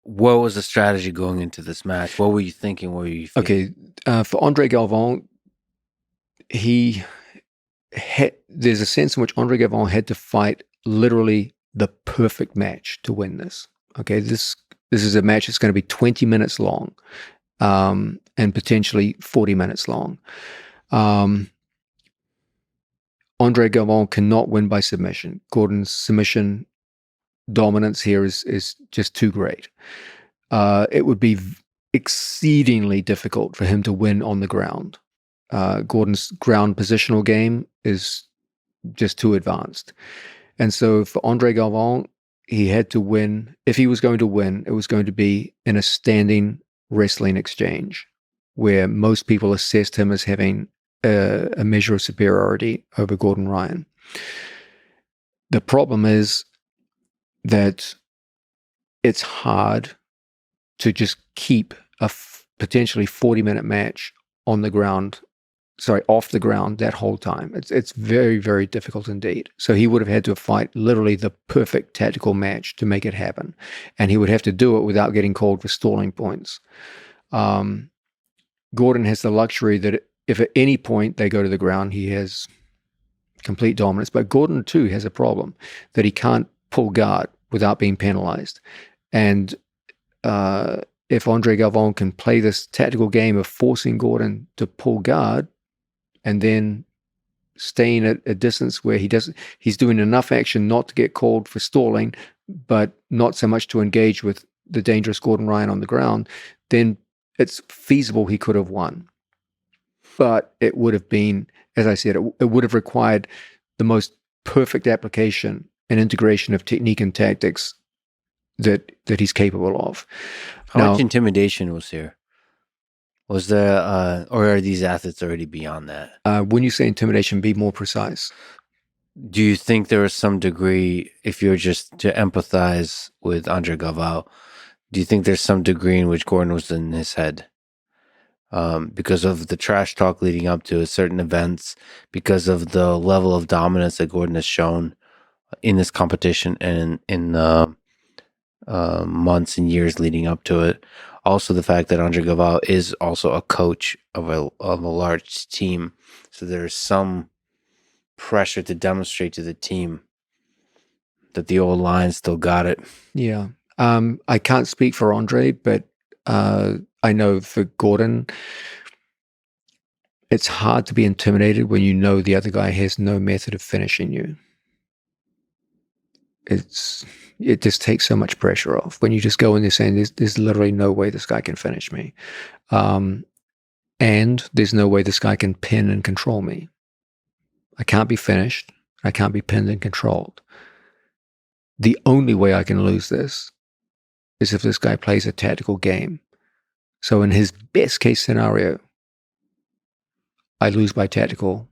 what was the strategy going into this match? What were you thinking? What were you feeling? Okay, for Andre Galvao, there's a sense in which Andre Galvao had to fight literally the perfect match to win this. Okay, this is a match that's going to be 20 minutes long, and potentially 40 minutes long. Andre Galvao cannot win by submission. Gordon's submission dominance here is just too great. It would be exceedingly difficult for him to win on the ground. Gordon's ground positional game is just too advanced. And so for Andre Galvao, he had to win. If he was going to win, it was going to be in a standing wrestling exchange where most people assessed him as having a measure of superiority over Gordon Ryan. The problem is that it's hard to just keep a potentially 40-minute match off the ground that whole time. It's very, very difficult indeed. So he would have had to fight literally the perfect tactical match to make it happen. And he would have to do it without getting called for stalling points. Gordon has the luxury that if at any point they go to the ground, he has complete dominance. But Gordon too has a problem that he can't pull guard without being penalized. And if Andre Galvao can play this tactical game of forcing Gordon to pull guard and then staying at a distance where he's doing enough action not to get called for stalling, but not so much to engage with the dangerous Gordon Ryan on the ground, then it's feasible he could have won. But it would have been, as I said, it would have required the most perfect application and integration of technique and tactics that he's capable of. How much intimidation was here? Was there, or are these athletes already beyond that? When you say intimidation, be more precise. Do you think there was some degree, if you're just to empathize with Andre Galvao, do you think there's some degree in which Gordon was in his head? Because of the trash talk leading up to certain events, because of the level of dominance that Gordon has shown in this competition and in the months and years leading up to it. Also, the fact that Andre Galvao is also a coach of a large team, so there's some pressure to demonstrate to the team that the old line still got it. Yeah, I can't speak for Andre, but I know for Gordon, it's hard to be intimidated when you know the other guy has no method of finishing you. It just takes so much pressure off when you just go in there saying there's literally no way this guy can finish me, and there's no way this guy can pin and control me. I can't be finished. I can't be pinned and controlled. The only way I can lose this is if this guy plays a tactical game. So in his best case scenario, I lose by a tactical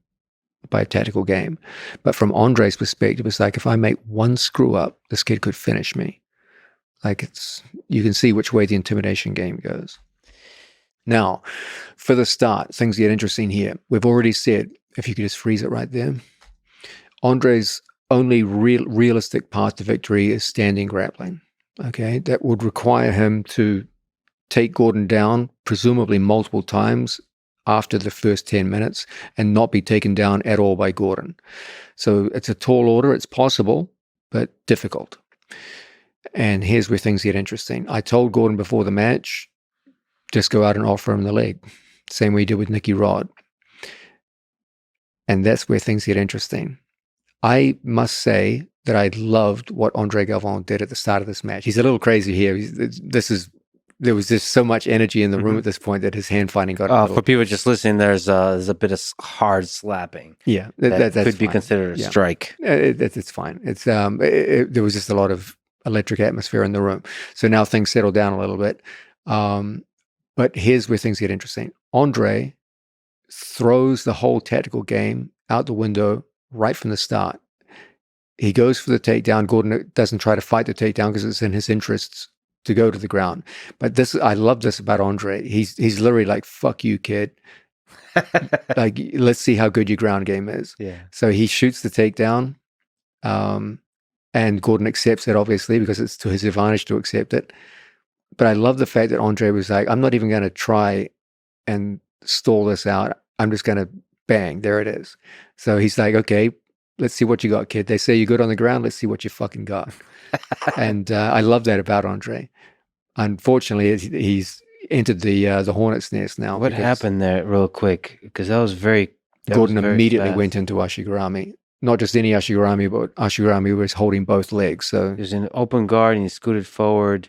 game. But from Andre's perspective, it's like if I make one screw up, this kid could finish me. Like you can see which way the intimidation game goes. Now, for the start, things get interesting here. We've already said, if you could just freeze it right there, Andre's only realistic path to victory is standing grappling. Okay, that would require him to take Gordon down, presumably multiple times after the first 10 minutes, and not be taken down at all by Gordon. So it's a tall order. It's possible, but difficult. And here's where things get interesting. I told Gordon before the match, just go out and offer him the leg. Same way he did with Nicky Rod. And that's where things get interesting. I must say that I loved what Andre Galvao did at the start of this match. He's a little crazy here. There was just so much energy in the room at this point that his hand fighting got. For people just listening, there's a bit of hard slapping. Yeah, that could be considered a strike. It's fine. There was just a lot of electric atmosphere in the room. So now things settle down a little bit. But here's where things get interesting. Andre throws the whole tactical game out the window right from the start. He goes for the takedown. Gordon doesn't try to fight the takedown because it's in his interests to go to the ground. But I love this about Andre. He's literally like, fuck you, kid. Like, let's see how good your ground game is. Yeah. So he shoots the takedown, and Gordon accepts it, obviously, because it's to his advantage to accept it. But I love the fact that Andre was like, I'm not even going to try and stall this out. I'm just going to bang. There it is. So he's like, okay, let's see what you got, kid. They say you're good on the ground. Let's see what you fucking got. And I love that about Andre. Unfortunately, he's entered the hornet's nest now. What happened there, real quick? Because that was Gordon very immediately fast. went into Ashigarami. Not just any Ashigarami, but Ashigarami was holding both legs. So There's an open guard and he scooted forward.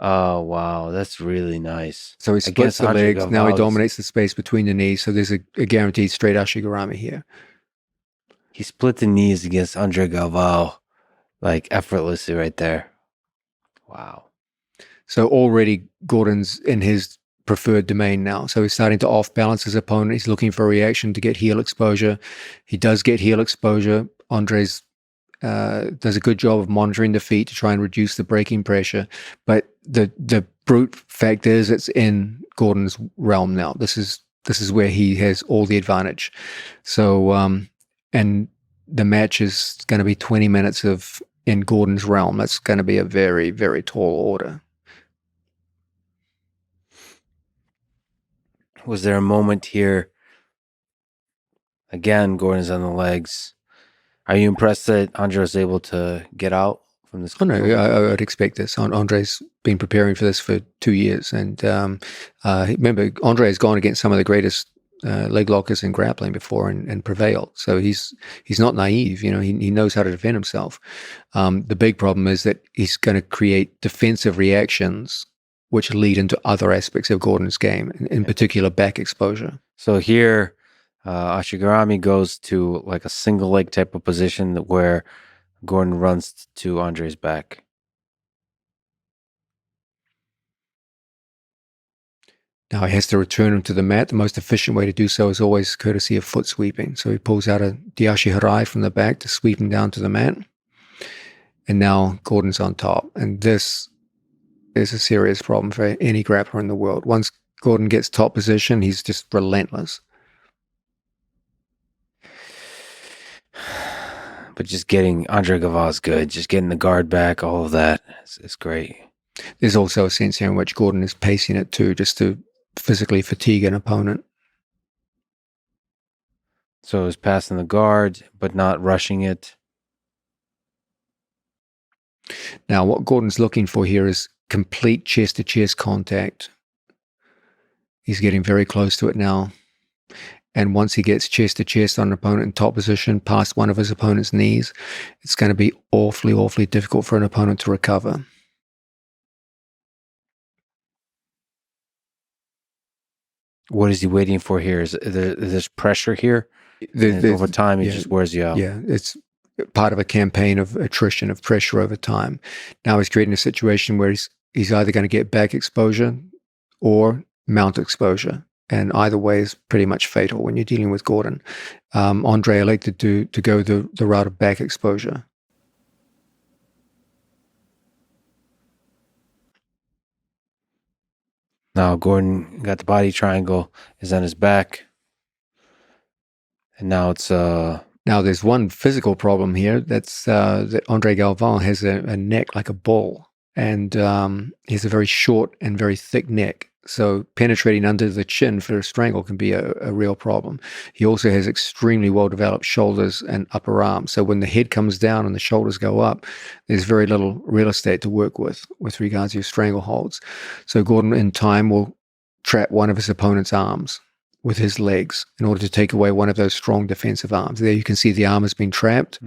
Oh wow, that's really nice. so he splits Against the Andre legs. Now he Galvao, dominates the space between the knees. So there's a guaranteed straight Ashigarami here. he split the knees against Andre Galvao, like effortlessly right there. Wow. So already Gordon's in his preferred domain now. So he's starting to off balance his opponent. He's looking for a reaction to get heel exposure. He does get heel exposure. Andre's does a good job of monitoring the feet to try and reduce the braking pressure. But the brute fact is it's in Gordon's realm now. This is where he has all the advantage. So and the match is going to be 20 minutes of in Gordon's realm. That's going to be a very, very tall order. Was there a moment here? Again, Gordon's on the legs. Are you impressed that Andre was able to get out from this? Oh no, I would expect this. Andre's been preparing for this for 2 years, and remember, Andre has gone against some of the greatest leg lockers in grappling before and prevailed. So he's not naive. You know, he knows how to defend himself. The big problem is that he's going to create defensive reactions which lead into other aspects of Gordon's game, in particular back exposure. So here, Ashigarami goes to like a single leg type of position where Gordon runs to Andre's back. Now he has to return him to the mat. The most efficient way to do so is always courtesy of foot sweeping. So he pulls out a Diashi Harai from the back to sweep him down to the mat. And now Gordon's on top. And this is a serious problem for any grappler in the world. Once Gordon gets top position, he's just relentless. But just getting Andre Galvao's good, just getting the guard back, all of that is great. There's also a sense here in which Gordon is pacing it too, just to physically fatigue an opponent. So he's passing the guard, but not rushing it. Now, what Gordon's looking for here is complete chest-to-chest contact. He's getting very close to it now. And once he gets chest-to-chest on an opponent in top position, past one of his opponent's knees, it's going to be awfully, awfully difficult for an opponent to recover. What is he waiting for here? Is there's pressure here? Over time, it just wears you out. Yeah, it's part of a campaign of attrition, of pressure over time. Now he's creating a situation where he's either going to get back exposure or mount exposure. And either way is pretty much fatal when you're dealing with Gordon. Andre elected to go the route of back exposure. Now Gordon got the body triangle, is on his back. And now it's Now there's one physical problem here. That's that Andre Galvao has a neck like a bull. And he has a very short and very thick neck. So penetrating under the chin for a strangle can be a real problem. He also has extremely well-developed shoulders and upper arms. So when the head comes down and the shoulders go up, there's very little real estate to work with regards to your strangleholds. So Gordon, in time, will trap one of his opponent's arms with his legs in order to take away one of those strong defensive arms. There you can see the arm has been trapped,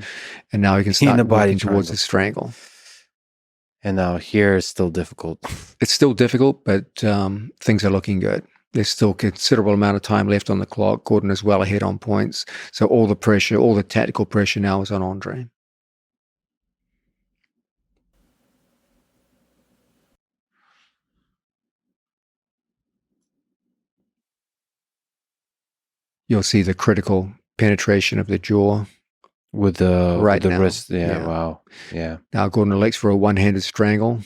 and now he can start working towards the strangle. And now here is still difficult. It's still difficult, but things are looking good. There's still a considerable amount of time left on the clock. Gordon is well ahead on points. So all the pressure, all the tactical pressure now is on Andre. You'll see the critical penetration of the jaw. With the wrist. Yeah, wow. Yeah. Now Gordon elects for a one-handed strangle.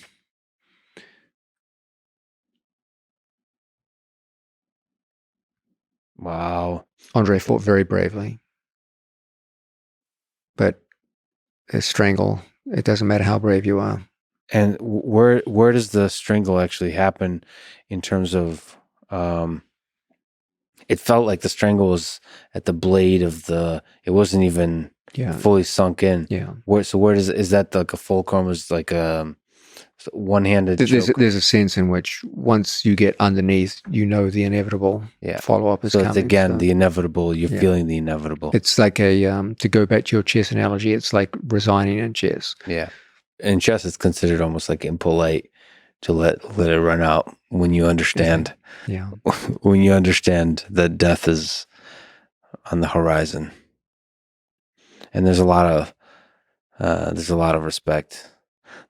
Wow. Andre fought very bravely. But a strangle, it doesn't matter how brave you are. And where does the strangle actually happen in terms of it felt like the strangle was at the blade of the, it wasn't even fully sunk in. Yeah. Where is that like a fulcrum, is like a one-handed choke? There's a sense in which once you get underneath, the inevitable follow-up is coming. So it's again the inevitable. You're feeling the inevitable. It's like to go back to your chess analogy, it's like resigning in chess. Yeah. In chess, it's considered almost like impolite to let it run out when you understand. Yeah. When you understand that death is on the horizon. And there's a lot of respect.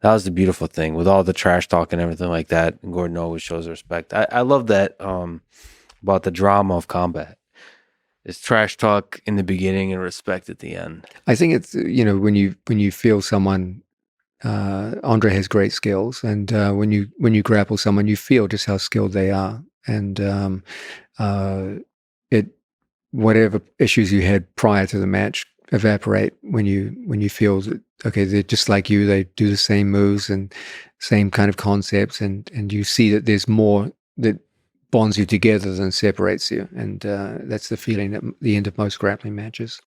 That was the beautiful thing with all the trash talk and everything like that. And Gordon always shows respect. I love that about the drama of combat. It's trash talk in the beginning and respect at the end. I think it's when you feel someone. Andre has great skills, and when you grapple someone, you feel just how skilled they are, and whatever issues you had prior to the match evaporate when you feel that, okay, they're just like you, they do the same moves and same kind of concepts, and you see that there's more that bonds you together than separates you, and that's the feeling at the end of most grappling matches.